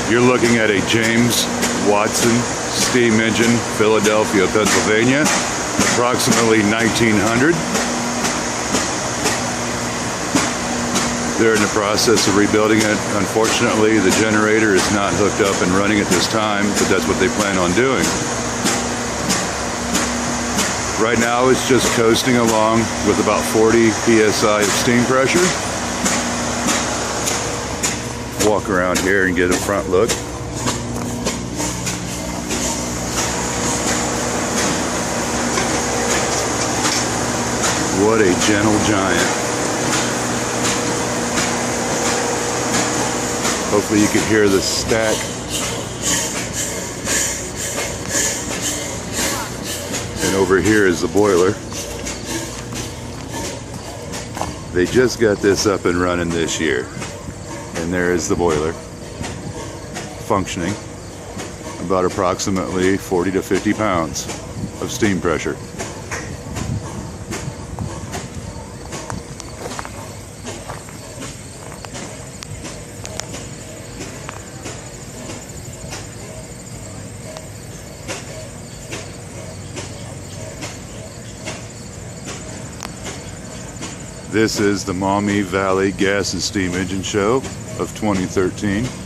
You're looking at a James Watson steam engine, Philadelphia, Pennsylvania, approximately 1900. They're in the process of rebuilding it. Unfortunately, the generator is not hooked up and running at this time, but that's what they plan on doing. Right now it's just coasting along with about 40 psi of steam pressure. Walk around here and get a front look. What a gentle giant. Hopefully you can hear the stack. And over here is the boiler. They just got this up and running this year. And there is the boiler functioning, about approximately 40 to 50 pounds of steam pressure. This is the Maumee Valley Gas and Steam Engine Show of 2013.